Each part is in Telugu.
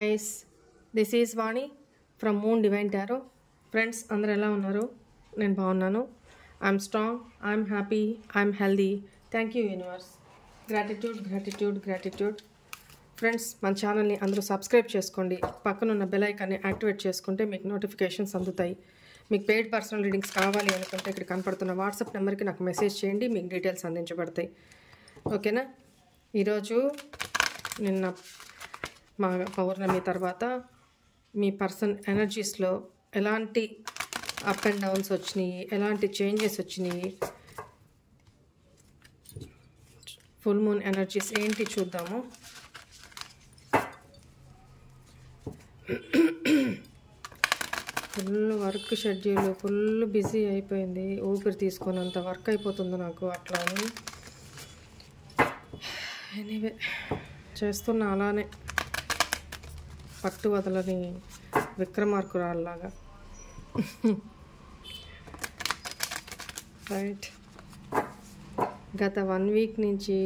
Guys, this is Vani from moon divine tarot. Friends, అందరు ఎలా ఉన్నారు? నేను బాగున్నాను. I'm strong, I'm happy, I'm healthy. Thank you universe. Gratitude gratitude gratitude. Friends, మన ఛానల్ని అందరూ సబ్స్క్రైబ్ చేసుకోండి. పక్కనున్న బెల్ ఐకాన్ని యాక్టివేట్ చేసుకుంటే మీకు నోటిఫికేషన్స్ అందుతాయి. మీకు పెయిడ్ పర్సనల్ రీడింగ్స్ కావాలి అనుకుంటే ఇక్కడ కనపడుతున్న వాట్సాప్ నెంబర్కి నాకు మెసేజ్ చేయండి, మీకు డీటెయిల్స్ అందించబడతాయి. ఓకేనా? ఈరోజు నిన్న మా పౌర్ణమి తర్వాత మీ పర్సన్ ఎనర్జీస్లో ఎలాంటి అప్ అండ్ డౌన్స్ వచ్చినాయి, ఎలాంటి చేంజెస్ వచ్చినాయి, ఫుల్ మూన్ ఎనర్జీస్ ఏంటి చూద్దాము. Full work schedule, full busy అయిపోయింది. ఊపిరి తీసుకున్నంత వర్క్ అయిపోతుంది నాకు. అట్లా అని ఎనీవే చేస్తున్నా, అలానే పట్టు వదలని విక్రమార్కురాల్లాగా. రైట్, గత 1 వీక్ నుంచి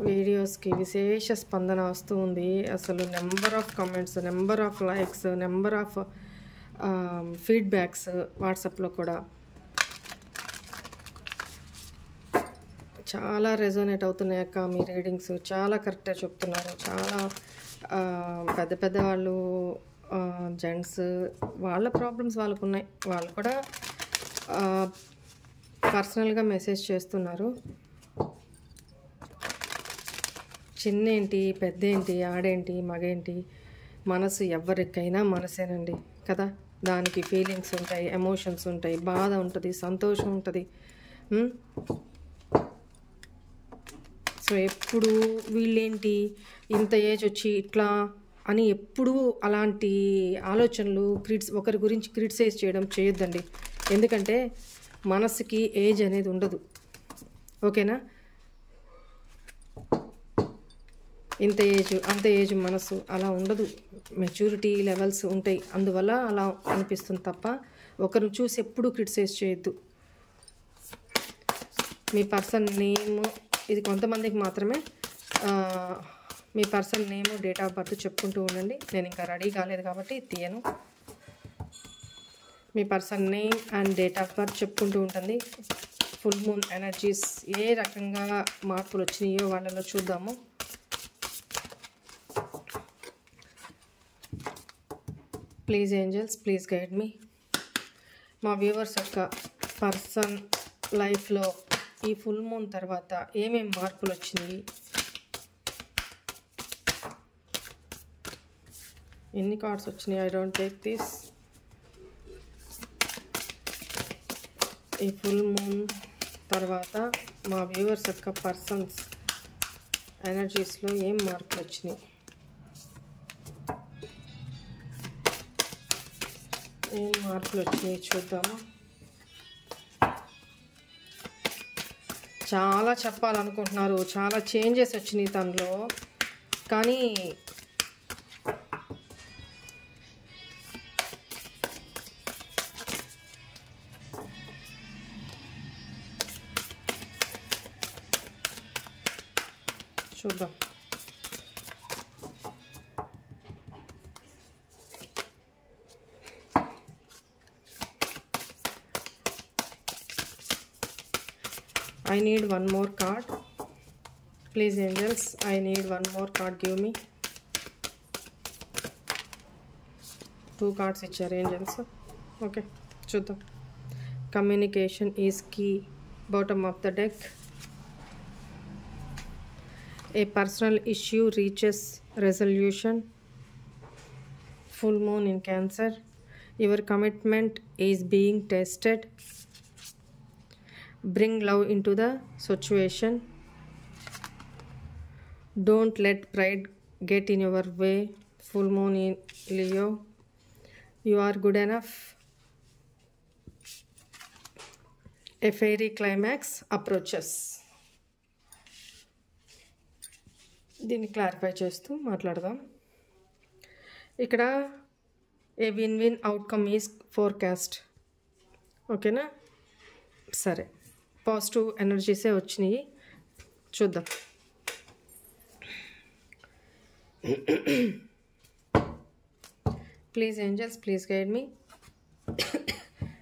వీడియోస్కి విశేష స్పందన వస్తూ ఉంది. అసలు number of comments, number of likes, number of feedbacks వాట్సాప్లో కూడా చాలా రెజోనేట్ అవుతున్నాయి అక్క. మీ రీడింగ్స్ చాలా కరెక్ట్గా చెప్తున్నారు. చాలా పెద్ద పెద్ద వాళ్ళు, జెంట్స్, వాళ్ళ ప్రాబ్లమ్స్ వాళ్ళకు ఉన్నాయి. వాళ్ళు కూడా పర్సనల్గా మెసేజ్ చేస్తున్నారు. చిన్న ఏంటి, పెద్ద ఏంటి, ఆడేంటి, మగేంటి, మనసు ఎవరికైనా మనసేనండి కదా. దానికి ఫీలింగ్స్ ఉంటాయి, ఎమోషన్స్ ఉంటాయి, బాధ ఉంటుంది, సంతోషం ఉంటుంది. సో ఎప్పుడు వీళ్ళేంటి ఇంత ఏజ్ వచ్చి ఇట్లా అని ఎప్పుడూ అలాంటి ఆలోచనలు ఒకరి గురించి క్రిటిసైజ్ చేయొద్దండి. ఎందుకంటే మనసుకి ఏజ్ అనేది ఉండదు. ఓకేనా? ఇంత ఏజ్ అంత ఏజ్ మనసు అలా ఉండదు. మెచ్యూరిటీ లెవెల్స్ ఉంటాయి, అందువల్ల అలా అనిపిస్తుంది తప్ప ఒకరిని చూసి ఎప్పుడూ క్రిటిసైజ్ చేయొద్దు. మీ పర్సన్ నేమ్, ఇది కొంతమందికి మాత్రమే. మీ person name, date of birth చెప్పుకుంటూ ఉండండి. నేను ఇంకా రెడీ కాలేదు కాబట్టి తీయను. మీ person name and date of birth చెప్పుకుంటూ ఉంటుంది. ఫుల్ మూన్ ఎనర్జీస్ ఏ రకంగా మార్పులు వచ్చినాయో వాళ్ళలో చూద్దాము. ప్లీజ్ ఏంజల్స్, ప్లీజ్ గైడ్ మీ. మా వ్యూవర్స్ యొక్క పర్సన్ లైఫ్లో ఈ ఫుల్ మూన్ తర్వాత ఏమేమి మార్పులు వచ్చినాయి, ఎన్ని కార్డ్స్ వచ్చినాయి? I don't take this. ఈ ఫుల్ మూన్ తర్వాత మా వ్యూవర్స్ యొక్క పర్సన్స్ ఎనర్జీస్లో ఏం మార్పులు వచ్చినాయి, ఏం మార్పులు వచ్చినాయి చూద్దాము. చాలా చెప్పాలనుకుంటున్నారు, చాలా చేంజెస్ వచ్చినాయి తనలో, కానీ చూద్దాం. I need one more card. Please angels, I need one more card. Give me 2 cards ఇచ్చారు angels. Okay, చూద్దాం. Communication is key. Bottom of the deck. A personal issue reaches resolution. Full moon in Cancer. Your commitment is being tested. Bring love into the situation. Don't let pride get in your way. Full moon in Leo. You are good enough. A fairy climax approaches. దీన్ని క్లారిఫై చేస్తూ మాట్లాడదాం. ఇక్కడ a win win outcome is forecast. ఓకేనా? సరే, పాజిటివ్ ఎనర్జీసే వచ్చినాయి, చూద్దాం. Please, angels, please guide me.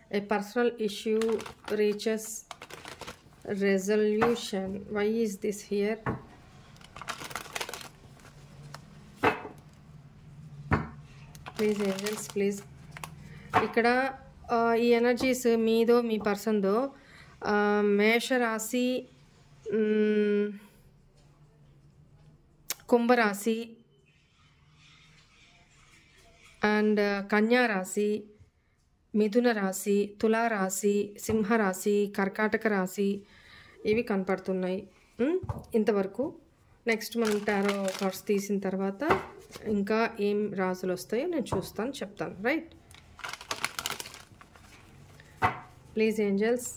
A personal issue reaches resolution. Why is this here? Please, angels, please. ఇక్కడ ఈ ఎనర్జీస్ మీదో మీ పర్సన్దో మేషరాశి, కుంభరాశి అండ్ కన్యా రాశి, మిథున రాశి, తులారాశి, సింహరాశి, కర్కాటక రాశి ఇవి కనపడుతున్నాయి ఇంతవరకు. నెక్స్ట్ మనం టారో కార్డ్స్ తీసిన తర్వాత ఇంకా ఏం రాశులు వస్తాయో నేను చూస్తాను, చెప్తాను. Right? Please angels,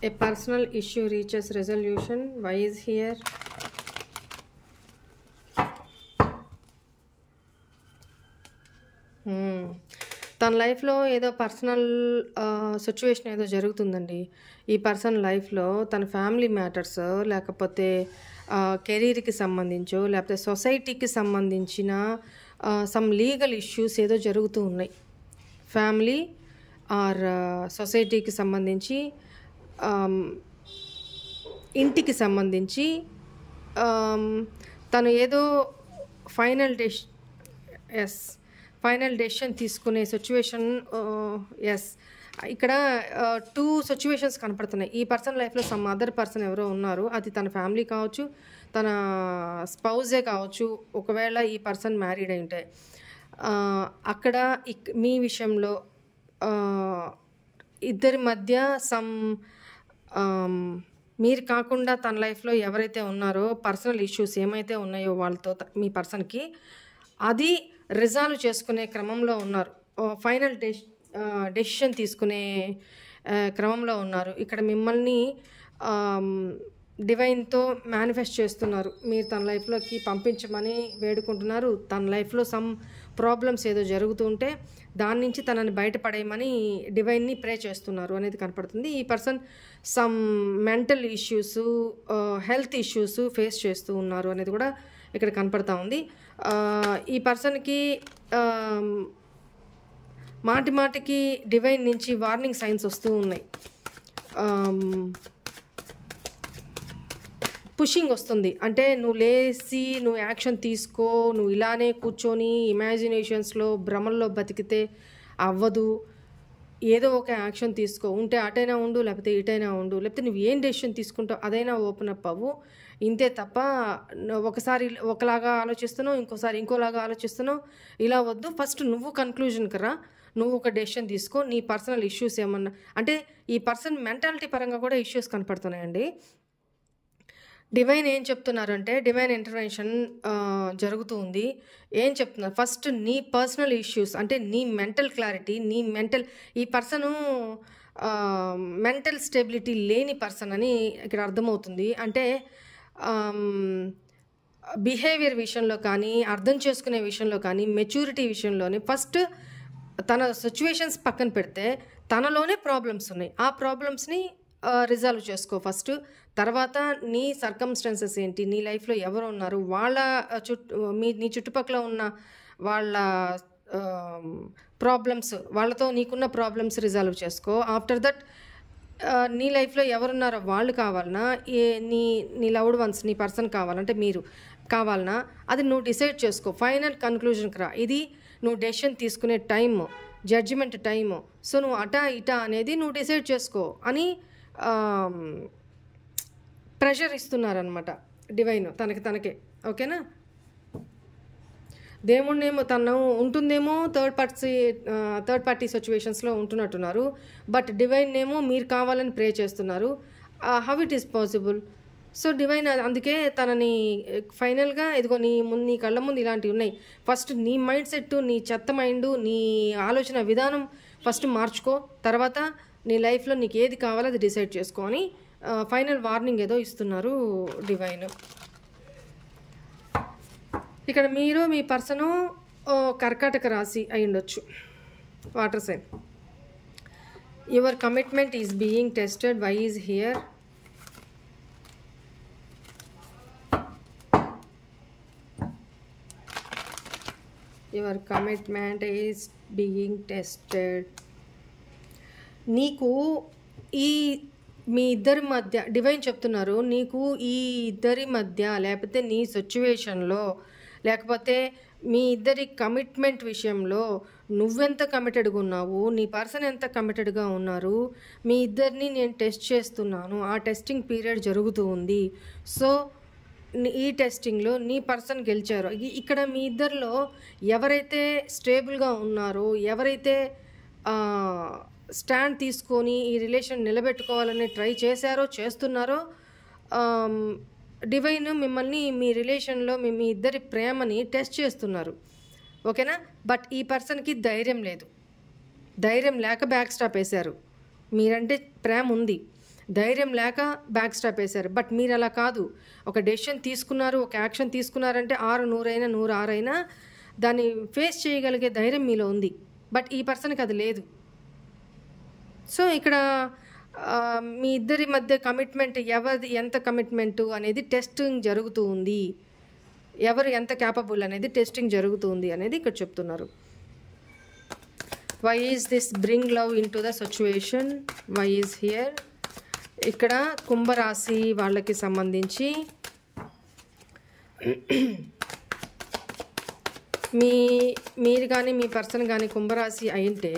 a personal issue reaches resolution. Why is here? తన లైఫ్లో ఏదో పర్సనల్ సిచ్యువేషన్ ఏదో జరుగుతుందండి. ఈ పర్సన్ లైఫ్లో తన ఫ్యామిలీ మ్యాటర్స్, లేకపోతే కెరీర్కి సంబంధించో, లేకపోతే సొసైటీకి సంబంధించిన సమ్ లీగల్ ఇష్యూస్ ఏదో జరుగుతూ ఉన్నాయి. ఫ్యామిలీ ఆర్ సొసైటీకి సంబంధించి, ఇంటికి సంబంధించి తను ఏదో ఫైనల్ డెసిషన్ తీసుకునే సిచ్యువేషన్. ఎస్, ఇక్కడ 2 సిచ్యువేషన్స్ కనపడుతున్నాయి. ఈ పర్సన్ లైఫ్లో సమ్ అదర్ పర్సన్ ఎవరో ఉన్నారు. అది తన ఫ్యామిలీ కావచ్చు, తన స్పౌజే కావచ్చు. ఒకవేళ ఈ పర్సన్ మ్యారీడ్ అయి ఉంటే అక్కడ మీ విషయంలో ఇద్దరి మధ్య సమ్ మీరు కాకుండా తన లైఫ్లో ఎవరైతే ఉన్నారో పర్సనల్ ఇష్యూస్ ఏమైతే ఉన్నాయో వాళ్ళతో మీ పర్సన్కి అది రిజాల్వ్ చేసుకునే క్రమంలో ఉన్నారు. ఫైనల్ డెసిషన్ తీసుకునే క్రమంలో ఉన్నారు. ఇక్కడ మిమ్మల్ని డివైన్తో మేనిఫెస్ట్ చేస్తున్నారు. మీరు తన లైఫ్లోకి పంపించమని వేడుకుంటున్నారు. తన లైఫ్లో సమ్ ప్రాబ్లమ్స్ ఏదో జరుగుతూ ఉంటే దాని నుంచి తనని బయటపడేయమని డివైన్ని ప్రే చేస్తున్నారు అనేది కనపడుతుంది. ఈ person some mental issues, health issues face చేస్తూ ఉన్నారు అనేది కూడా ఇక్కడ కనపడతా ఉంది. ఈ పర్సన్కి మాటికి డివైన్ నుంచి వార్నింగ్ సైన్స్ వస్తూ ఉన్నాయి. పుషింగ్ వస్తుంది. అంటే నువ్వు లేచి నువ్వు యాక్షన్ తీసుకో, నువ్వు ఇలానే కూర్చొని ఇమాజినేషన్స్లో భ్రమల్లో బతికితే అవ్వదు, ఏదో ఒక యాక్షన్ తీసుకో. ఉంటే అటైనా ఉండు, లేకపోతే ఇటైనా ఉండు, లేకపోతే నువ్వు ఏం డెసిషన్ తీసుకుంటావు అదైనా ఓపెన్ అప్ అవ్వు. ఇంతే తప్ప ఒకసారి ఒకలాగా ఆలోచిస్తున్నావు, ఇంకోసారి ఇంకోలాగా ఆలోచిస్తున్నావు, ఇలా వద్దు. ఫస్ట్ నువ్వు కన్క్లూజన్కి రా, నువ్వు ఒక డెసిషన్ తీసుకో. నీ పర్సనల్ ఇష్యూస్ ఏమన్నా అంటే ఈ పర్సన్ మెంటాలిటీ పరంగా కూడా ఇష్యూస్ కనపడుతున్నాయండి. డివైన్ ఏం చెప్తున్నారు అంటే డివైన్ ఇంటర్వెన్షన్ జరుగుతూ ఉంది. ఏం చెప్తున్నారు? ఫస్ట్ నీ పర్సనల్ ఇష్యూస్ అంటే నీ మెంటల్ క్లారిటీ, నీ మెంటల్ ఈ పర్సను మెంటల్ స్టెబిలిటీ లేని పర్సన్ అని ఇక్కడ అర్థమవుతుంది. అంటే బిహేవియర్ విషయంలో కానీ, అర్థం చేసుకునే విషయంలో కానీ, మెచ్యూరిటీ విషయంలోని ఫస్ట్ తన సిచ్యువేషన్స్ పక్కన పెడితే తనలోనే ప్రాబ్లమ్స్ ఉన్నాయి. ఆ ప్రాబ్లమ్స్ని రిజాల్వ్ చేసుకో ఫస్ట్. తర్వాత నీ సర్కమ్స్టాన్సెస్ ఏంటి, నీ లైఫ్లో ఎవరు ఉన్నారు, వాళ్ళ నీ చుట్టుపక్కల ఉన్న వాళ్ళ ప్రాబ్లమ్స్, వాళ్ళతో నీకున్న ప్రాబ్లమ్స్ రిజాల్వ్ చేసుకో. ఆఫ్టర్ దట్ నీ లైఫ్లో ఎవరున్నారో వాళ్ళు కావాలన్నా, నీ లవ్డ్ వన్స్, నీ పర్సన్ కావాలంటే మీరు కావాలన్నా, అది నువ్వు డిసైడ్ చేసుకో. ఫైనల్ కన్క్లూజన్కి రా. ఇది నువ్వు డెసిషన్ తీసుకునే టైము, జడ్జిమెంట్ టైము. సో నువ్వు అటా ఇటా అనేది నువ్వు డిసైడ్ చేసుకో అని ప్రెషర్ ఇస్తున్నారనమాట డివైన్ తనకే. ఓకేనా? దేవుణ్ణేమో తను ఉంటుందేమో థర్డ్ పార్టీ సిచ్యువేషన్స్లో ఉంటున్నట్టున్నారు. బట్ డివైన్ ఏమో మీరు కావాలని ప్రే చేస్తున్నారు. How it is possible? So divine అందుకే తనని ఫైనల్గా ఇదిగో నీ కళ్ళ ముందు ఇలాంటివి ఉన్నాయి. ఫస్ట్ నీ మైండ్ సెట్, నీ చెత్త మైండ్, నీ ఆలోచన విధానం ఫస్ట్ మార్చుకో. తర్వాత నీ లైఫ్లో నీకు ఏది కావాలో అది డిసైడ్ చేసుకో అని ఫైనల్ వార్నింగ్ ఏదో ఇస్తున్నారు డివైన్. ఇక్కడ మీరు మీ పర్సను కర్కాటక రాశి అయి ఉండొచ్చు, water sign. Your commitment is being tested. Why is here? Your commitment is being tested. నీకు ఈ మీ ఇద్దరి మధ్య డివైన్ చెప్తున్నారు, నీకు ఈ ఇద్దరి మధ్య లేకపోతే నీ సిచ్యువేషన్లో లేకపోతే మీ ఇద్దరి కమిట్మెంట్ విషయంలో నువ్వెంత కమిటెడ్గా ఉన్నావు, నీ పర్సన్ ఎంత కమిటెడ్గా ఉన్నారు, మీ ఇద్దరిని నేను టెస్ట్ చేస్తున్నాను. ఆ టెస్టింగ్ పీరియడ్ జరుగుతూ ఉంది. సో ఈ టెస్టింగ్లో నీ పర్సన్ గెలిచారు. ఇక్కడ మీ ఇద్దరిలో ఎవరైతే స్టేబుల్గా ఉన్నారో, ఎవరైతే స్టాండ్ తీసుకొని ఈ రిలేషన్ నిలబెట్టుకోవాలని ట్రై చేశారో చేస్తున్నారో, డివైన్ మిమ్మల్ని మీ రిలేషన్లో మీ ఇద్దరి ప్రేమని టెస్ట్ చేస్తున్నారు. ఓకేనా? బట్ ఈ పర్సన్కి ధైర్యం లేదు. ధైర్యం లేక బ్యాక్ స్టాప్ వేశారు. మీరంటే ప్రేమ ఉంది, ధైర్యం లేక బ్యాక్ స్టాప్ వేశారు. బట్ మీరు అలా కాదు. ఒక డెసిషన్ తీసుకున్నారు, ఒక యాక్షన్ తీసుకున్నారంటే 6 100 100 6 అయినా దాన్ని ఫేస్ చేయగలిగే ధైర్యం మీలో ఉంది. బట్ ఈ పర్సన్కి అది లేదు. సో ఇక్కడ మీ ఇద్దరి మధ్య కమిట్మెంట్, ఎవరిది ఎంత కమిట్మెంటు అనేది టెస్టింగ్ జరుగుతూ ఉంది. ఎవరు ఎంత క్యాపబుల్ అనేది టెస్టింగ్ జరుగుతుంది అనేది ఇక్కడ చెప్తున్నారు. Why is this bring love into the situation, why is here. ఇక్కడ కుంభరాశి వాళ్ళకి సంబంధించి మీరు కానీ మీ పర్సన్ కానీ కుంభరాశి అయింటే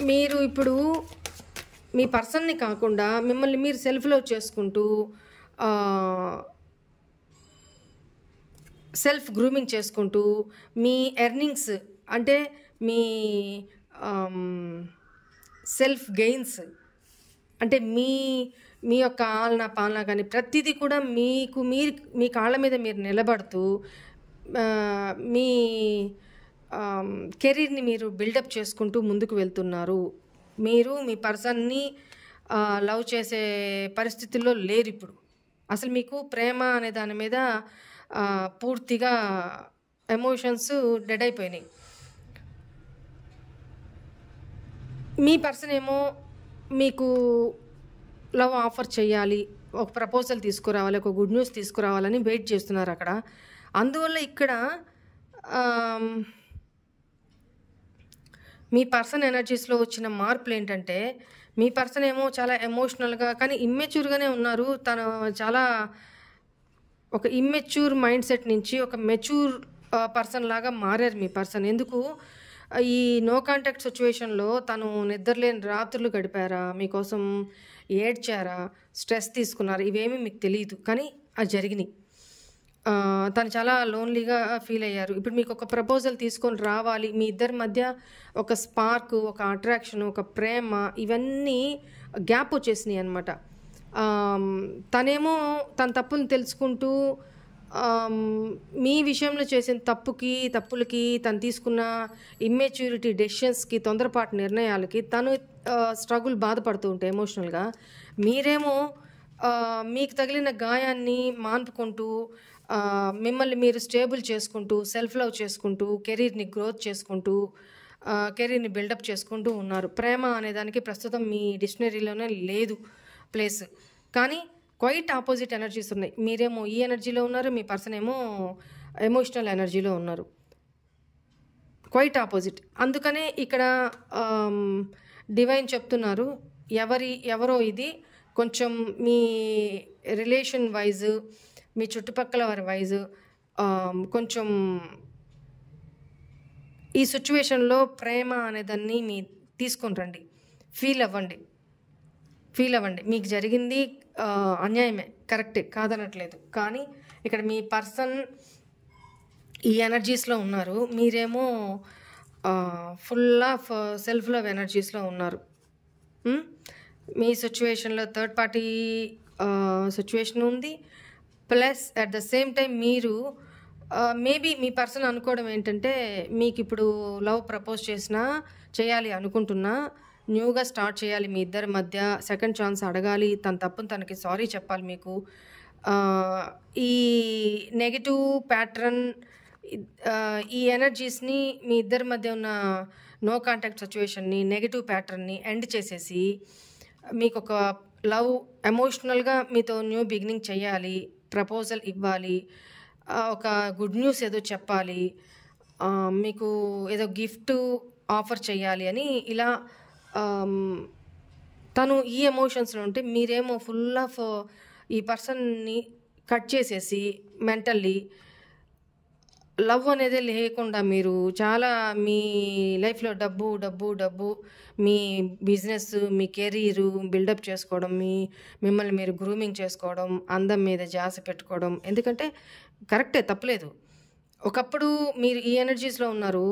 మీరు ఇప్పుడు మీ పర్సన్ని కాకుండా మిమ్మల్ని మీరు సెల్ఫ్ లవ్ చేసుకుంటూ సెల్ఫ్ గ్రూమింగ్ చేసుకుంటూ మీ ఎర్నింగ్స్ అంటే మీ సెల్ఫ్ గెయిన్స్ అంటే మీ యొక్క ఆలన పాలన కానీ ప్రతిదీ కూడా మీ కాళ్ళ మీద మీరు నిలబడుతూ మీ కెరీర్ని మీరు బిల్డప్ చేసుకుంటూ ముందుకు వెళ్తున్నారు. మీరు మీ పర్సన్ని లవ్ చేసే పరిస్థితుల్లో లేరు ఇప్పుడు. అసలు మీకు ప్రేమ అనే దాని మీద పూర్తిగా ఎమోషన్స్ డెడ్ అయిపోయినాయి. మీ పర్సన్ ఏమో మీకు లవ్ ఆఫర్ చేయాలి, ఒక ప్రపోజల్ తీసుకురావాలి, ఒక గుడ్ న్యూస్ తీసుకురావాలని వెయిట్ చేస్తున్నారు అక్కడ. అందువల్ల ఇక్కడ మీ పర్సన్ ఎనర్జీస్లో వచ్చిన మార్పులు ఏంటంటే, మీ పర్సన్ ఏమో చాలా ఎమోషనల్గా కానీ ఇమ్మెచ్యూర్గానే ఉన్నారు. తను చాలా ఒక ఇమ్మెచ్యూర్ మైండ్ సెట్ నుంచి ఒక మెచ్యూర్ పర్సన్ లాగా మారారు మీ పర్సన్. ఎందుకు? ఈ నో కాంటాక్ట్ సిచ్యువేషన్లో తను నిద్రలేని రాత్రులు గడిపారా, మీకోసం ఏడ్చారా, స్ట్రెస్ తీసుకున్నారా, ఇవేమీ మీకు తెలియదు, కానీ అది జరిగినాయి. తను చాలా లోన్లీగా ఫీల్ అయ్యారు. ఇప్పుడు మీకు ఒక ప్రపోజల్ తీసుకొని రావాలి, మీ ఇద్దరి మధ్య ఒక స్పార్క్, ఒక అట్రాక్షన్, ఒక ప్రేమ, ఇవన్నీ గ్యాప్ వచ్చేసినాయి అనమాట. తనేమో తన తప్పుని తెలుసుకుంటూ మీ విషయంలో చేసిన తప్పులకి తను తీసుకున్న ఇమ్మెచ్యూరిటీ డెసిషన్స్కి, తొందరపాటు నిర్ణయాలకి తను స్ట్రగుల్ బాధపడుతూ ఉంటే ఎమోషనల్గా, మీరేమో మీకు తగిలిన గాయాన్ని మాన్పుకుంటూ మిమ్మల్ని మీరు స్టేబుల్ చేసుకుంటూ, సెల్ఫ్ లవ్ చేసుకుంటూ, కెరీర్ని గ్రోత్ చేసుకుంటూ, కెరీర్ని బిల్డప్ చేసుకుంటూ ఉన్నారు. ప్రేమ అనేదానికి ప్రస్తుతం మీ డిక్షనరీలోనే లేదు ప్లేస్. కానీ క్వైట్ ఆపోజిట్ ఎనర్జీస్ ఉన్నాయి. మీరేమో ఈ ఎనర్జీలో ఉన్నారు, మీ పర్సన్ ఏమో ఎమోషనల్ ఎనర్జీలో ఉన్నారు. Quite opposite. అందుకనే ఇక్కడ డివైన్ చెప్తున్నారు, ఎవరో ఇది కొంచెం మీ రిలేషన్ వైజ్, మీ చుట్టుపక్కల వారి వైజ్ కొంచెం ఈ సిచ్యువేషన్లో ప్రేమ అనేదాన్ని తీసుకొని రండి. ఫీల్ అవ్వండి. మీకు జరిగింది అన్యాయమే, కరెక్టే, కాదనట్లేదు. కానీ ఇక్కడ మీ పర్సన్ ఈ ఎనర్జీస్లో ఉన్నారు, మీరేమో ఫుల్ ఆఫ్ సెల్ఫ్ లవ్ ఎనర్జీస్లో ఉన్నారు. మీ సిచ్యువేషన్లో థర్డ్ పార్టీ సిచ్యువేషన్ ఉంది. Plus at the same time మీరు మేబీ మీ పర్సన్ అనుకోవడం ఏంటంటే, మీకు ఇప్పుడు లవ్ ప్రపోజ్ చేయాలి అనుకుంటున్నా, న్యూగా స్టార్ట్ చేయాలి మీ ఇద్దరి మధ్య, సెకండ్ ఛాన్స్ అడగాలి, తన తప్పును తనకి సారీ చెప్పాలి మీకు. ఈ నెగిటివ్ ప్యాటర్న్, ఈ ఎనర్జీస్ని, మీ ఇద్దరి మధ్య ఉన్న నో కాంటాక్ట్ సిచ్యువేషన్ని, నెగిటివ్ ప్యాటర్న్ని ఎండ్ చేసేసి మీకు ఒక లవ్ ఎమోషనల్గా మీతో న్యూ బిగినింగ్ చేయాలి, ప్రపోజల్ ఇవ్వాలి, ఒక గుడ్ న్యూస్ ఏదో చెప్పాలి, మీకు ఏదో గిఫ్ట్ ఆఫర్ చేయాలి అని ఇలా ఆమ్, తను ఈ ఎమోషన్స్లో ఉంటే మీరేమో ఫుల్ ఆఫ్ ఈ పర్సన్ని కట్ చేసేసి మెంటల్లీ లవ్ అనేది లేకుండా మీరు చాలా మీ లైఫ్లో డబ్బు డబ్బు డబ్బు, మీ బిజినెస్, మీ కెరీరు బిల్డప్ చేసుకోవడం, మిమ్మల్ని మీరు గ్రూమింగ్ చేసుకోవడం, అందం మీద ధ్యాస పెట్టుకోవడం. ఎందుకంటే కరెక్టే, తప్పలేదు. ఒకప్పుడు మీరు ఈ ఎనర్జీస్లో ఉన్నారు,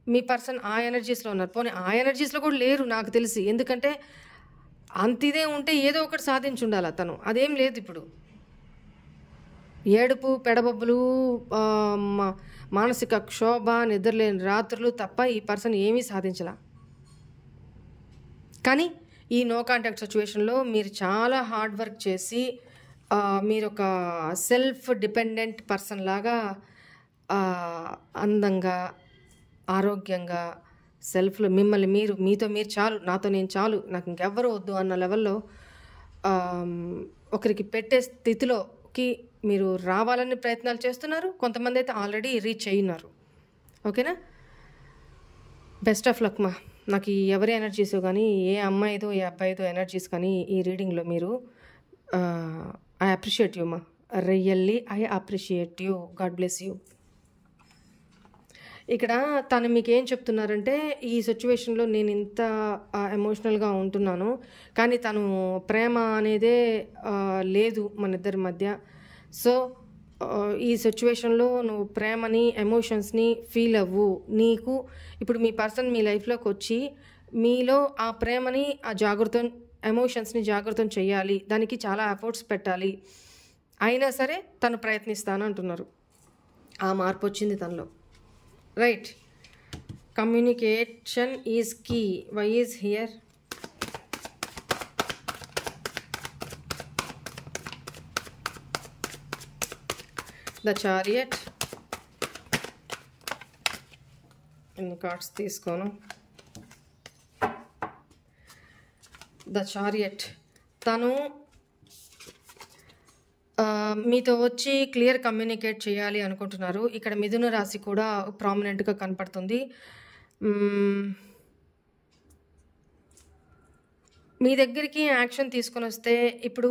మీ పర్సన్ ఆ ఎనర్జీస్లో ఉన్నారు. పోనీ ఆ ఎనర్జీస్లో కూడా లేరు నాకు తెలిసి. ఎందుకంటే అంతిదే ఉంటే ఏదో ఒకటి సాధించి ఉండాలి అతను. అదేం లేదు ఇప్పుడు. ఏడుపు, పెడబొబ్బులు, మానసిక క్షోభ, నిద్రలేని రాత్రులు తప్ప ఈ పర్సన్ ఏమీ సాధించలా. కానీ ఈ నో కాంటాక్ట్ సిచ్యువేషన్లో మీరు చాలా హార్డ్ వర్క్ చేసి మీరు ఒక సెల్ఫ్ డిపెండెంట్ పర్సన్ లాగా అందంగా, ఆరోగ్యంగా, సెల్ఫ్లో మిమ్మల్ని మీరు, మీతో మీరు చాలు, నాతో నేను చాలు, నాకు ఇంకెవ్వరూ వద్దు అన్న లెవెల్లో ఒకరికి పెట్టే స్థితిలోకి మీరు రావాలని ప్రయత్నాలు చేస్తున్నారు. కొంతమంది అయితే ఆల్రెడీ రీచ్ అయినారు. ఓకేనా? బెస్ట్ ఆఫ్ లక్ మా. నాకు ఎవరి ఎనర్జీస్ కానీ, ఏ అమ్మాయిదో ఏ అబ్బాయిదో ఎనర్జీస్ కానీ ఈ రీడింగ్లో మీరు ఐ అప్రిషియేట్ యూ మా. Really I appreciate you. God bless you. ఇక్కడ తను మీకు ఏం చెప్తున్నారంటే, ఈ సిచ్యువేషన్లో నేను ఇంత ఎమోషనల్గా ఉంటున్నాను, కానీ తను ప్రేమ అనేదే లేదు మన ఇద్దరి మధ్య. సో ఈ సిచ్యువేషన్లో నువ్వు ప్రేమని, ఎమోషన్స్ని ఫీల్ అవ్వు. నీకు ఇప్పుడు మీ పర్సన్ మీ లైఫ్లోకి వచ్చి మీలో ఆ ప్రేమని, ఆ ఎమోషన్స్ని జాగృతం చేయాలి, దానికి చాలా ఎఫర్ట్స్ పెట్టాలి. అయినా సరే తను ప్రయత్నిస్తాను అంటున్నారు. ఆ మార్పు వచ్చింది తనలో. Right. Communication is key. Why is here? The chariot. ఎన్ని కార్డ్స్ తీసుకోను. The chariot. తను మీతో వచ్చి క్లియర్ కమ్యూనికేట్ చేయాలి అనుకుంటున్నారు. ఇక్కడ మిథున రాశి కూడా ప్రామినెంట్గా కనపడుతుంది. మీ దగ్గరికి యాక్షన్ తీసుకొని వస్తే ఇప్పుడు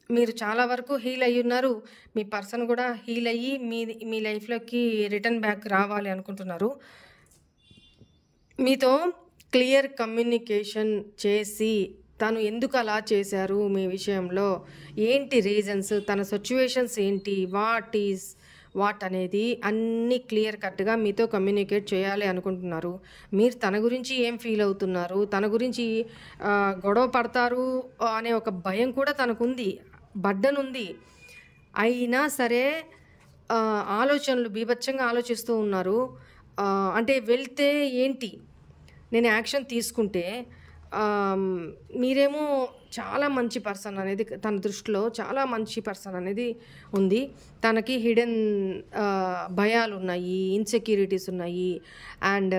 మీరు చాలా వరకు హీల్ అయ్యి ఉన్నారు. మీ పర్సన్ కూడా హీల్ అయ్యి మీ లైఫ్లోకి రిటర్న్ బ్యాక్ రావాలి అనుకుంటున్నారు. మీతో క్లియర్ కమ్యూనికేషన్ చేసి తను ఎందుకు అలా చేశారు మీ విషయంలో, ఏంటి రీజన్స్, తన సిచ్యువేషన్స్ ఏంటి, వాట్ అనేది అన్నీ క్లియర్ కట్గా మీతో కమ్యూనికేట్ చేయాలి అనుకుంటున్నారు. మీరు తన గురించి ఏం ఫీల్ అవుతున్నారు, తన గురించి గొడవ పడతారు అనే ఒక భయం కూడా తనకుంది, బర్డెన్ ఉంది. అయినా సరే ఆలోచనలు బీభత్సంగా ఆలోచిస్తూ ఉన్నారు. అంటే వెళ్తే ఏంటి, నేను యాక్షన్ తీసుకుంటే మీరేమో చాలా మంచి పర్సన్ అనేది తన దృష్టిలో చాలా మంచి పర్సన్ అనేది ఉంది. తనకి హిడెన్ భయాలు ఉన్నాయి, ఇన్సెక్యూరిటీస్ ఉన్నాయి, అండ్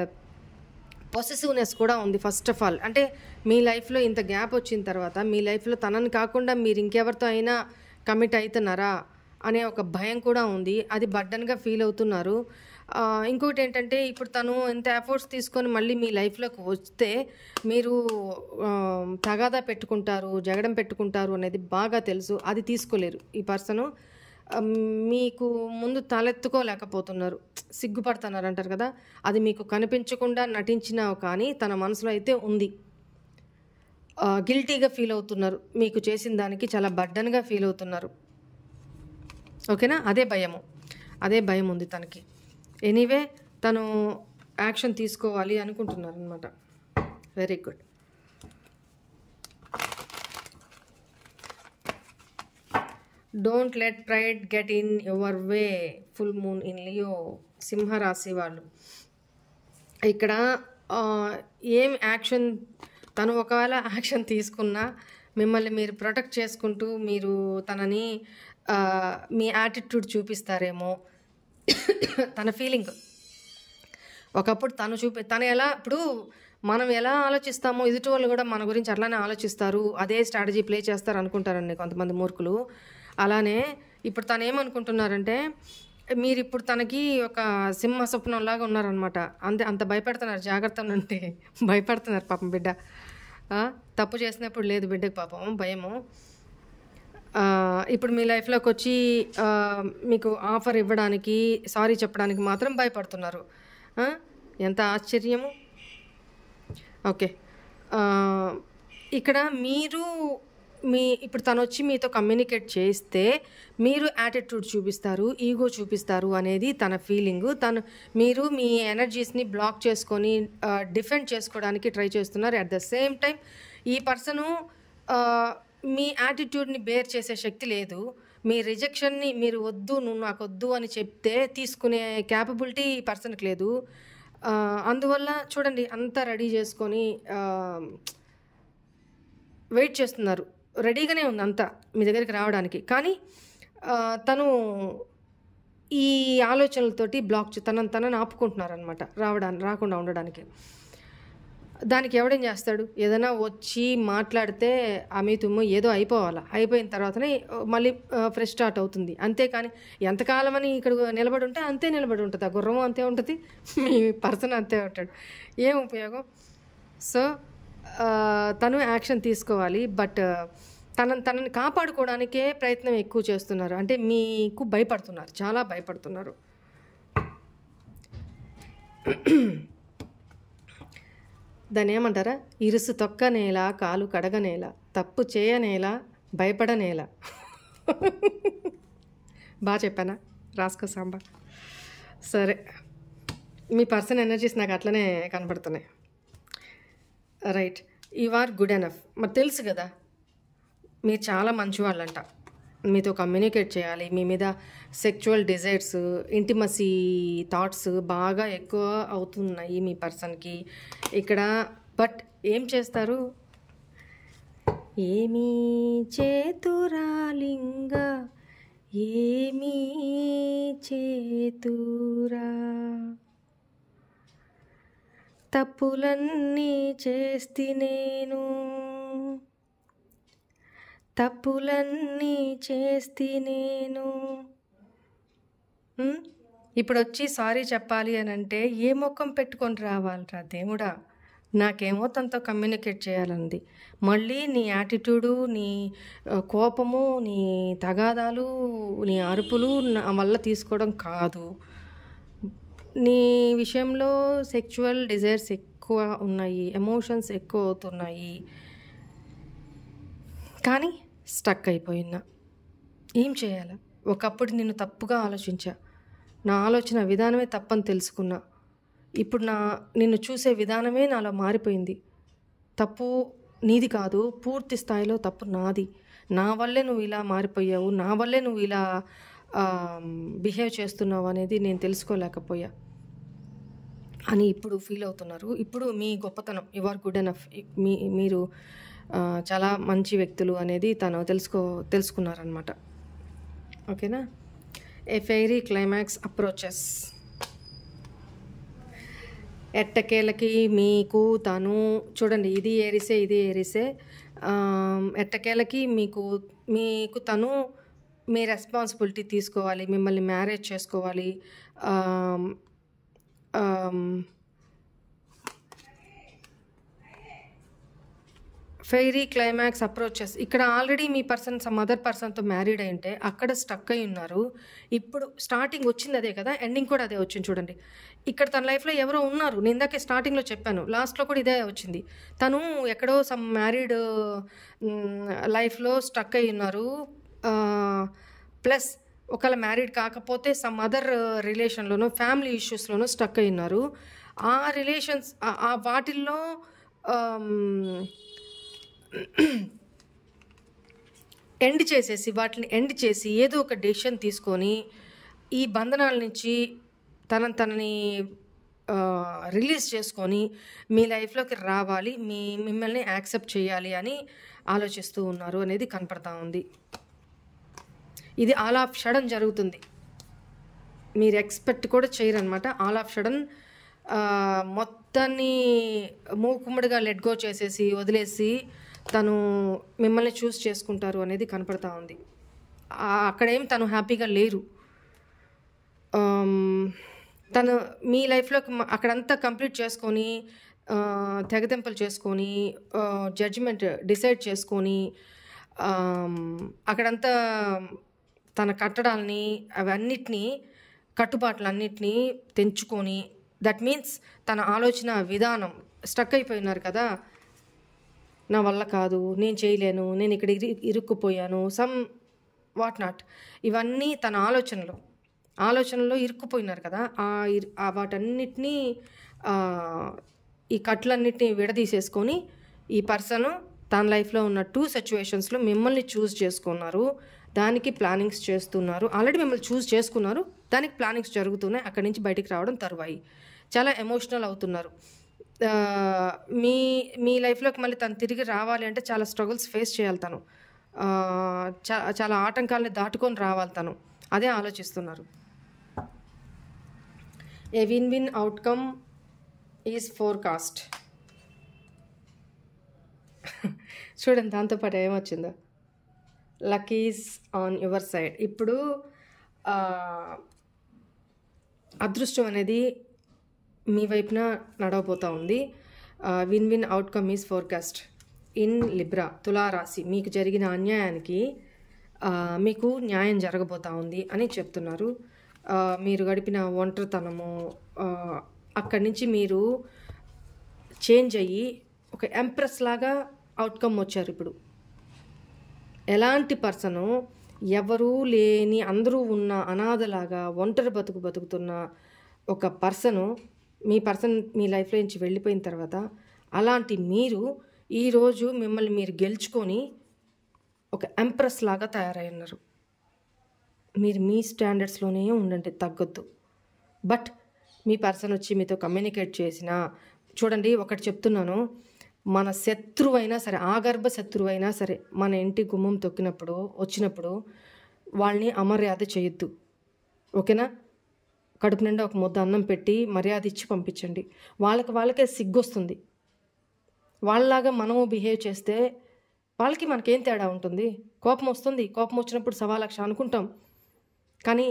పొసెసివ్నెస్ కూడా ఉంది. ఫస్ట్ ఆఫ్ ఆల్ అంటే మీ లైఫ్లో ఇంత గ్యాప్ వచ్చిన తర్వాత మీ లైఫ్లో తనని కాకుండా మీరు ఇంకెవరితో అయినా కమిట్ అవుతున్నారా అనే ఒక భయం కూడా ఉంది. అది బర్డన్గా ఫీల్ అవుతున్నారు. ఇంకొకటి ఏంటంటే, ఇప్పుడు తను ఇంత ఎఫర్ట్స్ తీసుకొని మళ్ళీ మీ లైఫ్లోకి వస్తే మీరు తగాదా పెట్టుకుంటారు, జగడం పెట్టుకుంటారు అనేది బాగా తెలుసు. అది తీసుకోలేరు ఈ పర్సను. మీకు ముందు తలెత్తుకోలేకపోతున్నారు, సిగ్గుపడుతున్నారు అంటారు కదా, అది మీకు కనిపించకుండా నటించినా కానీ తన మనసులో అయితే ఉంది. గిల్టీగా ఫీల్ అవుతున్నారు, మీకు చేసిన దానికి చాలా బర్డన్గా ఫీల్ అవుతున్నారు. ఓకేనా? అదే భయం ఉంది తనకి. ఎనీవే తను యాక్షన్ తీసుకోవాలి అనుకుంటున్నారు అనమాట. Very good. Don't let pride get in your way. Full moon in Leo. సింహరాశి వాళ్ళు ఇక్కడ ఏం యాక్షన్, తను ఒకవేళ యాక్షన్ తీసుకున్నా మిమ్మల్ని మీరు ప్రొటెక్ట్ చేసుకుంటూ మీరు తనని మీ యాటిట్యూడ్ చూపిస్తారేమో. తన ఫీలింగ్ ఒకప్పుడు తను ఎలా, ఇప్పుడు మనం ఎలా ఆలోచిస్తామో ఎదుటి వాళ్ళు కూడా మన గురించి అట్లానే ఆలోచిస్తారు, అదే స్ట్రాటజీ ప్లే చేస్తారు అనుకుంటారండి కొంతమంది మూర్ఖులు. అలానే ఇప్పుడు తను ఏమనుకుంటున్నారంటే, మీరు ఇప్పుడు తనకి ఒక సింహ స్వప్నంలాగా ఉన్నారనమాట. అంత భయపడుతున్నారు. జాగ్రత్త అంటే భయపడుతున్నారు పాపం బిడ్డ. తప్పు చేసినప్పుడు లేదు బిడ్డకు పాపం భయము. ఇప్పుడు మీ లైఫ్లోకి వచ్చి మీకు ఆఫర్ ఇవ్వడానికి, సారీ చెప్పడానికి మాత్రం భయపడుతున్నారు. ఎంత ఆశ్చర్యము. ఓకే, ఇక్కడ మీరు ఇప్పుడు తను వచ్చి మీతో కమ్యూనికేట్ చేస్తే మీరు యాటిట్యూడ్ చూపిస్తారు, ఈగో చూపిస్తారు అనేది తన ఫీలింగు. మీరు మీ ఎనర్జీస్ని బ్లాక్ చేసుకొని డిఫెండ్ చేసుకోవడానికి ట్రై చేస్తున్నారు. అట్ ద సేమ్ టైం ఈ పర్సను మీ యాటిట్యూడ్ని బేర్ చేసే శక్తి లేదు. మీ రిజెక్షన్ని మీరు వద్దు, నువ్వు నాకు వద్దు అని చెప్తే తీసుకునే క్యాపబిలిటీ ఈ పర్సన్కి లేదు. అందువల్ల చూడండి, అంతా రెడీ చేసుకొని వెయిట్ చేస్తున్నారు. రెడీగానే ఉంది అంతా మీ దగ్గరికి రావడానికి. కానీ తను ఈ ఆలోచనలతోటి తనని ఆపుకుంటున్నారనమాట రాకుండా ఉండడానికి. దానికి ఎవడేం చేస్తాడు? ఏదైనా వచ్చి మాట్లాడితే అమితుము ఏదో అయిపోయిన తర్వాతనే మళ్ళీ ఫ్రెష్ స్టార్ట్ అవుతుంది. అంతేకాని ఎంతకాలమని ఇక్కడ నిలబడి ఉంటే అంతే నిలబడి ఉంటుంది. ఆ గుర్రము అంతే ఉంటుంది, మీ పర్సన్ అంతే ఉంటాడు. ఏం ఉపయోగం? సో తను యాక్షన్ తీసుకోవాలి. బట్ తనని కాపాడుకోవడానికే ప్రయత్నం ఎక్కువ చేస్తున్నారు. అంటే మీకు భయపడుతున్నారు, చాలా భయపడుతున్నారు. దాన్ని ఏమంటారా? ఇరుసు తొక్కనేల, కాలు కడగనేల, తప్పు చేయనేల, భయపడనేల. బాగా చెప్పానా? రాసుకో సాంబా. సరే, మీ పర్సన్ ఎనర్జీస్ నాకు అట్లనే కనపడుతున్నాయి. Right, you are good enough. మరి తెలుసు కదా మీరు చాలా మంచివాళ్ళంట. మీతో కమ్యూనికేట్ చేయాలి. మీ మీద సెక్చువల్ డిజైర్స్, ఇంటిమసీ థాట్స్ బాగా ఎక్కువ అవుతున్నాయి మీ పర్సన్కి ఇక్కడ. బట్ ఏం చేస్తారు? ఏమీ చేతురాలింగ, ఏమీ చేతురా, తప్పులన్నీ చేస్తి నేను, తప్పులన్నీ చేస్తి నేను. ఇప్పుడు వచ్చి సారీ చెప్పాలి అని అంటే ఏ ముఖం పెట్టుకొని రావాలరా దేవుడా? నాకేమో తనతో కమ్యూనికేట్ చేయాలంది. మళ్ళీ నీ యాటిట్యూడు, నీ కోపము, నీ తగాదాలు, నీ అరుపులు నా వల్ల తీసుకోవడం కాదు. నీ విషయంలో సెక్చువల్ డిజైర్స్ ఎక్కువ ఉన్నాయి, ఎమోషన్స్ ఎక్కువ అవుతున్నాయి. కానీ స్టక్ అయిపోయినా ఏం చేయాలి? ఒకప్పుడు నిన్ను తప్పుగా ఆలోచించా, నా ఆలోచన విధానమే తప్పని తెలుసుకున్నా. ఇప్పుడు నిన్ను చూసే విధానమే నాలో మారిపోయింది. తప్పు నీది కాదు, పూర్తి స్థాయిలో తప్పు నాది. నా వల్లే నువ్వు ఇలా మారిపోయావు, నా వల్లే నువ్వు ఇలా బిహేవ్ చేస్తున్నావు అనేది నేను తెలుసుకోలేకపోయా అని ఇప్పుడు ఫీల్ అవుతున్నారు. ఇప్పుడు మీ గొప్పతనం, యు ఆర్ గుడ్ ఎనఫ్, మీరు చాలా మంచి వ్యక్తులు అనేది తను తెలుసుకున్నారనమాట. ఓకేనా? A fairy climax approaches. ఎట్టకేలకి మీకు తను చూడండి, ఇది ఏరిసే ఎట్టకేలకి మీకు తను మీ రెస్పాన్సిబిలిటీ తీసుకోవాలి, మిమ్మల్ని మ్యారేజ్ చేసుకోవాలి. Fairy climax approaches. ఇక్కడ ఆల్రెడీ మీ పర్సన్ సమ్ అదర్ పర్సన్తో మ్యారీడ్ అయి ఉంటే అక్కడ స్టక్ అయి ఉన్నారు. ఇప్పుడు స్టార్టింగ్ వచ్చింది అదే కదా, ఎండింగ్ కూడా అదే వచ్చింది. చూడండి, ఇక్కడ తన లైఫ్లో ఎవరో ఉన్నారు. నేను ఇందాకే స్టార్టింగ్లో చెప్పాను, లాస్ట్లో కూడా ఇదే వచ్చింది. తను ఎక్కడో సమ్ మ్యారీడ్ లైఫ్లో స్టక్ అయి ఉన్నారు. ప్లస్ ఒకవేళ మ్యారీడ్ కాకపోతే సమ్ అదర్ రిలేషన్లోనూ, ఫ్యామిలీ ఇష్యూస్లోనూ స్టక్ అయి ఉన్నారు. ఆ రిలేషన్స్ వాటిల్లో వాటిని ఎండ్ చేసి ఏదో ఒక డెసిషన్ తీసుకొని ఈ బంధనాల నుంచి తనని రిలీజ్ చేసుకొని మీ లైఫ్లోకి రావాలి, మిమ్మల్ని యాక్సెప్ట్ చేయాలి అని ఆలోచిస్తూ ఉన్నారు అనేది కనపడతా ఉంది. ఇది ఆల్ ఆఫ్ సడన్ జరుగుతుంది, మీరు ఎక్స్పెక్ట్ కూడా చేయరనమాట. ఆల్ ఆఫ్ సడన్ మొత్తాన్ని మూకుమ్మడిగా లెట్ గో చేసేసి వదిలేసి తను మిమ్మల్ని చూస్ చేసుకుంటారు అనేది కనపడతా ఉంది. అక్కడేం తను హ్యాపీగా లేరు. తను మీ లైఫ్లోకి అక్కడంతా కంప్లీట్ చేసుకొని తెగదెంపలు చేసుకొని జడ్జిమెంట్ డిసైడ్ చేసుకొని అక్కడంతా తన కట్టడాలని అవన్నిటినీ కట్టుబాట్లన్నిటినీ తెంచుకొని దట్ మీన్స్ తన ఆలోచన విధానం స్టక్ అయిపోయినారు కదా, నా వల్ల కాదు, నేను చేయలేను, నేను ఇక్కడ ఇరుక్కుపోయాను, సమ్ వాట్ నాట్, ఇవన్నీ తన ఆలోచనలో ఇరుక్కుపోయినారు కదా. వాటన్నిటినీ ఈ కట్లన్నిటినీ విడదీసేసుకొని ఈ పర్సన్ తన లైఫ్లో ఉన్న 2 సిచ్యువేషన్స్లో మిమ్మల్ని చూస్ చేసుకున్నారు, దానికి ప్లానింగ్స్ చేస్తున్నారు. ఆల్రెడీ మిమ్మల్ని చూస్ చేసుకున్నారు, దానికి ప్లానింగ్స్ జరుగుతున్నాయి. అక్కడి నుంచి బయటికి రావడం తరువాయి. చాలా ఎమోషనల్ అవుతున్నారు. మీ లైఫ్లోకి మళ్ళీ తను తిరిగి రావాలి అంటే చాలా స్ట్రగుల్స్ ఫేస్ చేయాలి తను, చాలా ఆటంకాలని దాటుకొని రావాలి తను, అదే ఆలోచిస్తున్నారు. A win outcome is forecast. చూడండి దాంతోపాటు ఏమొచ్చిందో, luck is on your side. ఇప్పుడు అదృష్టం అనేది మీ వైపున నడవబోతూ ఉంది. Win outcome is forecast in Libra, తులారాశి. మీకు జరిగిన అన్యాయానికి మీకు న్యాయం జరగబోతూ ఉంది అని చెప్తున్నారు. మీరు గడిపిన ఒంటరితనము, అక్కడి నుంచి మీరు చేంజ్ అయ్యి ఒక ఎంప్రెస్ లాగా అవుట్కమ్ వచ్చారు. ఇప్పుడు ఎలాంటి పర్సను, ఎవరూ లేని అందరూ ఉన్న అనాథలాగా ఒంటరి బతుకుతున్న ఒక పర్సను మీ లైఫ్లో నుంచి వెళ్ళిపోయిన తర్వాత అలాంటి మీరు ఈరోజు మిమ్మల్ని మీరు గెలుచుకొని ఒక ఎంప్రెస్ లాగా తయారై ఉన్నారు. మీరు మీ స్టాండర్డ్స్లోనే ఉండండి, తగ్గొద్దు. బట్ మీ పర్సన్ వచ్చి మీతో కమ్యూనికేట్ చేసినా, చూడండి ఒకటి చెప్తున్నాను, మన శత్రువైనా సరే, ఆగర్భ శత్రువైనా సరే, మన ఇంటి గుమ్మం వచ్చినప్పుడు వాళ్ళని అమర్యాద చేయొద్దు, ఓకేనా? కడుపు నిండా ఒక ముద్ద అన్నం పెట్టి మర్యాద ఇచ్చి పంపించండి. వాళ్ళకే సిగ్గొస్తుంది. వాళ్ళలాగా మనము బిహేవ్ చేస్తే వాళ్ళకి మనకేం తేడా ఉంటుంది? కోపం వస్తుంది, కోపం వచ్చినప్పుడు 1,000,000 అనుకుంటాం. కానీ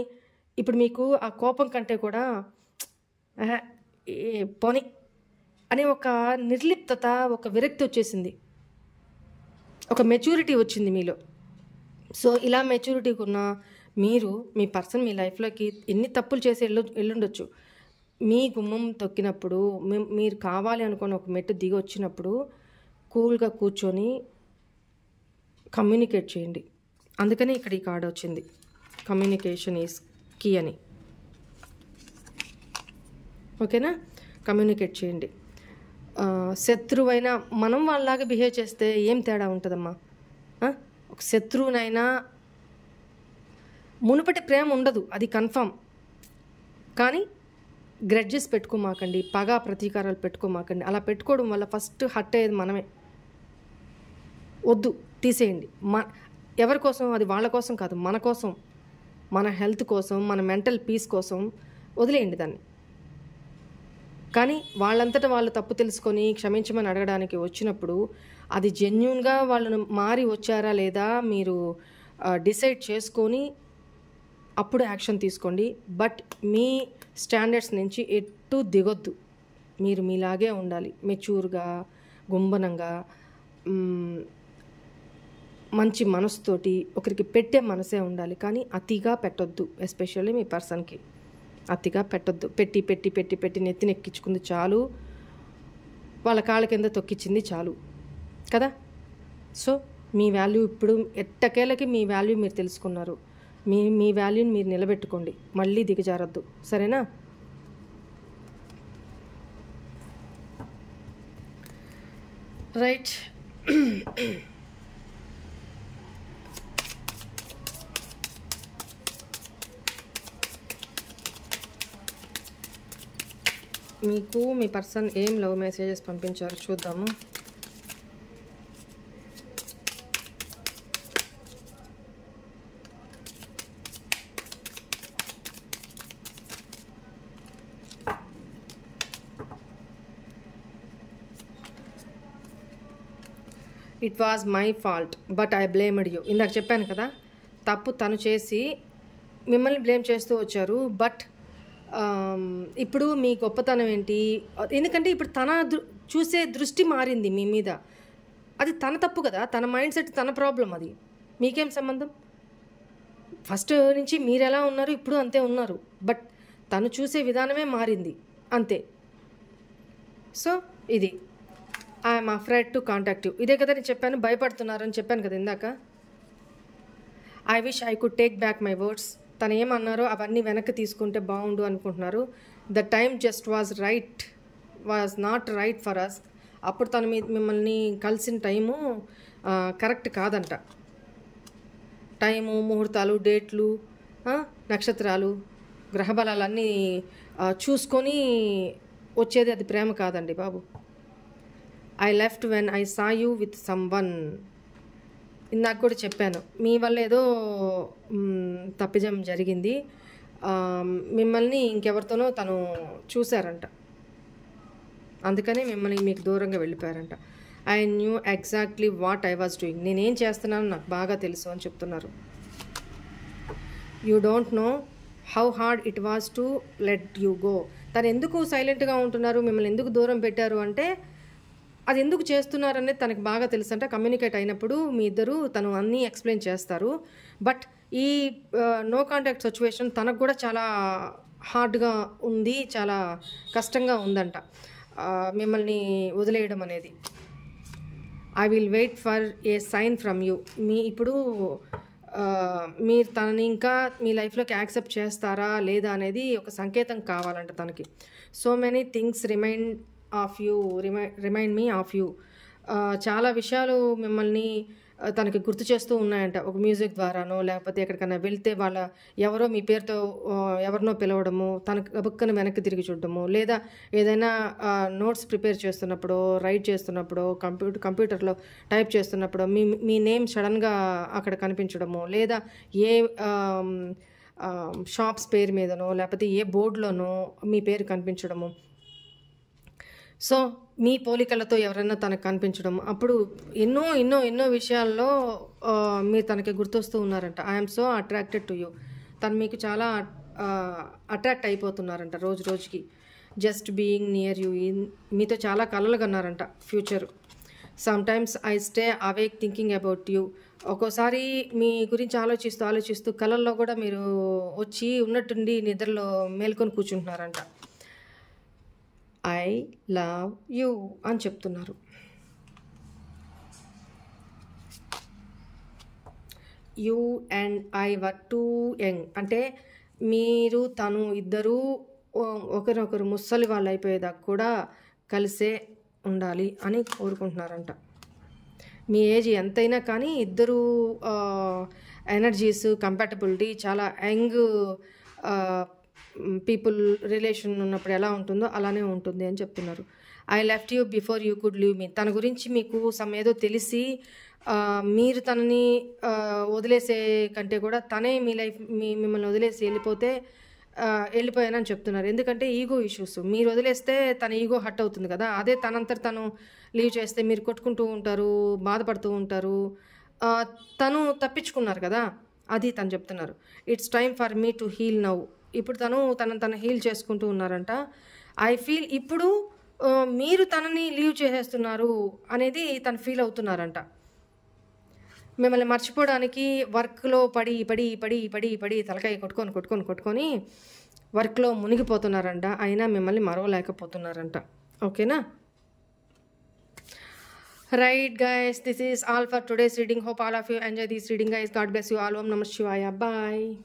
ఇప్పుడు మీకు ఆ కోపం కంటే కూడా పోనీ అనే ఒక నిర్లిప్తత, ఒక విరక్తి వచ్చేసింది, ఒక మెచ్యూరిటీ వచ్చింది మీలో. సో ఇలా మెచ్యూరిటీకి ఉన్న మీరు, మీ పర్సన్ మీ లైఫ్లోకి ఎన్ని తప్పులు చేసి వెళ్ళుండొచ్చు. మీ గుమ్మం తొక్కినప్పుడు, మీరు కావాలి అనుకుని ఒక మెట్టు దిగి వచ్చినప్పుడు కూల్గా కూర్చొని కమ్యూనికేట్ చేయండి. అందుకని ఇక్కడ ఈ కార్డు వచ్చింది, కమ్యూనికేషన్ ఈజ్ కీ అని, ఓకేనా? కమ్యూనికేట్ చేయండి. శత్రువైనా మనం వాళ్ళలాగా బిహేవ్ చేస్తే ఏం తేడా ఉంటుందమ్మా? ఒక శత్రువునైనా మునుపటి ప్రేమ ఉండదు, అది కన్ఫామ్. కానీ గ్రెడ్జెస్ పెట్టుకోమాకండి, పగ ప్రతీకారాలు పెట్టుకోమాకండి. అలా పెట్టుకోవడం వల్ల ఫస్ట్ హర్ట్ అయ్యేది మనమే. వద్దు, తీసేయండి. ఎవరి కోసం? అది వాళ్ళ కోసం కాదు, మన కోసం, మన హెల్త్ కోసం, మన మెంటల్ పీస్ కోసం వదిలేయండి దాన్ని. కానీ వాళ్ళంతటా వాళ్ళు తప్పు తెలుసుకొని క్షమించమని అడగడానికి వచ్చినప్పుడు అది జెన్యూన్గా వాళ్ళను మారి వచ్చారా లేదా మీరు డిసైడ్ చేసుకొని అప్పుడు యాక్షన్ తీసుకోండి. బట్ మీ స్టాండర్డ్స్ నుంచి ఎటు దిగొద్దు. మీరు మీలాగే ఉండాలి, మెచ్యూర్గా, గుంబనంగా, మంచి మనసుతోటి ఒకరికి పెట్టే మనసే ఉండాలి. కానీ అతిగా పెట్టొద్దు, ఎస్పెషల్లీ మీ పర్సన్కి అతిగా పెట్టొద్దు. పెట్టి పెట్టి పెట్టి పెట్టి నెత్తినెక్కించుకుంది చాలు, వాళ్ళ కాళ్ళ కింద తొక్కించింది చాలు కదా. సో మీ వాల్యూ ఇప్పుడు ఎట్టకేలకి మీ వాల్యూ మీరు తెలుసుకున్నారు. మీ వాల్యూని మీరు నిలబెట్టుకోండి, మళ్ళీ దిగజారద్దు, సరేనా? రైట్. మీకు మీ పర్సన్ ఏం లవ్ మెసేజెస్ పంపించారు చూద్దాము. It was my fault but I blamed you. ఇందాక చెప్పాను కదా, తప్పు తను చేసి మిమ్మల్ని బ్లేమ్ చేస్తూ వచ్చారు. బట్ ఇప్పుడు మీ గొప్పతనం ఏంటి? ఎందుకంటే ఇప్పుడు తన చూసే దృష్టి మారింది మీ మీద. అది తన తప్పు కదా, తన మైండ్ సెట్, తన ప్రాబ్లం. అది మీకేం సంబంధం? ఫస్ట్ నుంచి మీరు ఎలా ఉన్నారు ఇప్పుడు అంతే ఉన్నారు, బట్ తను చూసే విధానమే మారింది అంతే. సో ఇది I'm afraid to contact you. ఇదే కదా నేను చెప్పాను, భయపడుతున్నారని చెప్పాను కదా ఇందాక. I wish I could take back my words. తను ఏమన్నారో అవన్నీ వెనక్కి తీసుకుంటే బాగుండు అనుకుంటున్నారు. The time just was not right for us. అప్పుడు తను మిమ్మల్ని కలిసిన టైము కరెక్ట్ కాదంట. టైము, ముహూర్తాలు, డేట్లు, నక్షత్రాలు, గ్రహబలాలన్నీ చూసుకొని వచ్చేది అది ప్రేమ కాదండి బాబు. I left when I saw you with someone. ఇందాక కూడా చెప్పాను, మీ వల్ల ఏదో తప్పిదం జరిగింది, మిమ్మల్ని ఇంకెవరితోనో తను చూశారంట, అందుకని మిమ్మల్ని మీకు దూరంగా వెళ్ళిపోయారంట. I knew exactly what I was doing. నేనేం చేస్తున్నానో నాకు బాగా తెలుసు అని చెప్తున్నారు. You don't know how hard it was to let you go. తను ఎందుకు సైలెంట్గా ఉంటున్నారు, మిమ్మల్ని ఎందుకు దూరం పెట్టారు అంటే అది ఎందుకు చేస్తున్నారనేది తనకు బాగా తెలుసు అంట. కమ్యూనికేట్ అయినప్పుడు మీ ఇద్దరు తను అన్నీ ఎక్స్ప్లెయిన్ చేస్తారు. బట్ ఈ నో కాంటాక్ట్ సిచ్యువేషన్ తనకు కూడా చాలా హార్డ్గా ఉంది, చాలా కష్టంగా ఉందంట మిమ్మల్ని వదిలేయడం అనేది. I will wait for a sign from you. ఇప్పుడు మీరు తనని ఇంకా మీ లైఫ్లోకి యాక్సెప్ట్ చేస్తారా లేదా అనేది ఒక సంకేతం కావాలంట తనకి. So many things remind me of you. చాలా విషయాలు మిమ్మల్ని తనకి గుర్తు చేస్తూ ఉన్నాయంట. ఒక మ్యూజిక్ ద్వారానో లేకపోతే ఎక్కడికైనా వెళ్తే వాళ్ళ ఎవరో మీ పేరుతో ఎవరినో పిలవడము, తనకు గబుక్కని వెనక్కి తిరిగి చూడడము, లేదా ఏదైనా నోట్స్ ప్రిపేర్ చేస్తున్నప్పుడు, రైట్ చేస్తున్నప్పుడు, కంప్యూటర్లో టైప్ చేస్తున్నప్పుడు మీ నేమ్ సడన్గా అక్కడ కనిపించడము, లేదా ఏ షాప్స్ పేరు మీదనో లేకపోతే ఏ బోర్డులోనో మీ పేరు కనిపించడము. సో మీ పోలికలతో ఎవరైనా తనకు కనిపించడం, అప్పుడు ఎన్నో ఎన్నో ఎన్నో విషయాల్లో మీరు తనకి గుర్తొస్తూ ఉన్నారంట. I'm so attracted to you. తను మీకు చాలా అట్రాక్ట్ అయిపోతున్నారంట రోజు రోజుకి. Just being near you. మీతో చాలా కలలు కన్నారంట future. Sometimes I stay awake thinking about you. ఒక్కోసారి మీ గురించి ఆలోచిస్తూ కలల్లో కూడా మీరు వచ్చి ఉన్నట్టుండి నిద్రలో మేల్కొని కూర్చుంటున్నారంట. ఐ లవ్ యూ అని చెప్తున్నారు. You and I were two young అంటే మీరు తను ఇద్దరూ ఒకరినొకరు ముసలి వాళ్ళు అయిపోయేదాకా కూడా కలిసే ఉండాలి అని కోరుకుంటున్నారంట. మీ ఏజ్ ఎంతైనా కానీ ఇద్దరు ఎనర్జీస్, కంపాటబిలిటీ చాలా యంగ్ పీపుల్ రిలేషన్ ఉన్నప్పుడు ఎలా ఉంటుందో అలానే ఉంటుంది అని చెప్తున్నారు. I left you before you could leave me. తన గురించి మీకు ఏదో తెలిసి మీరు తనని వదిలేసే కంటే కూడా తనే మిమ్మల్ని వదిలేసి వెళ్ళిపోయానని చెప్తున్నారు. ఎందుకంటే ఈగో ఇష్యూస్. మీరు వదిలేస్తే తన ఈగో హర్ట్ అవుతుంది కదా, అదే తనంతట తను లీవ్ చేస్తే మీరు కొట్టుకుంటూ ఉంటారు, బాధపడుతూ ఉంటారు. తను తప్పించుకున్నారు కదా, అది తను చెప్తున్నారు. It's time for me to heal now. ఇప్పుడు తను హీల్ చేసుకుంటూ ఉన్నారంట. ఐ ఫీల్ ఇప్పుడు మీరు తనని లీవ్ చేసేస్తున్నారు అనేది తను ఫీల్ అవుతున్నారంట. మిమ్మల్ని మర్చిపోవడానికి వర్క్లో పడి తలకాయ కొట్టుకొని వర్క్లో మునిగిపోతున్నారంట. అయినా మిమ్మల్ని మరవలేకపోతున్నారంట. ఓకేనా? Right guys, this is all for today's reading. Hope all of you enjoy this reading guys. God bless you all. Om Namah Shivaya. Bye.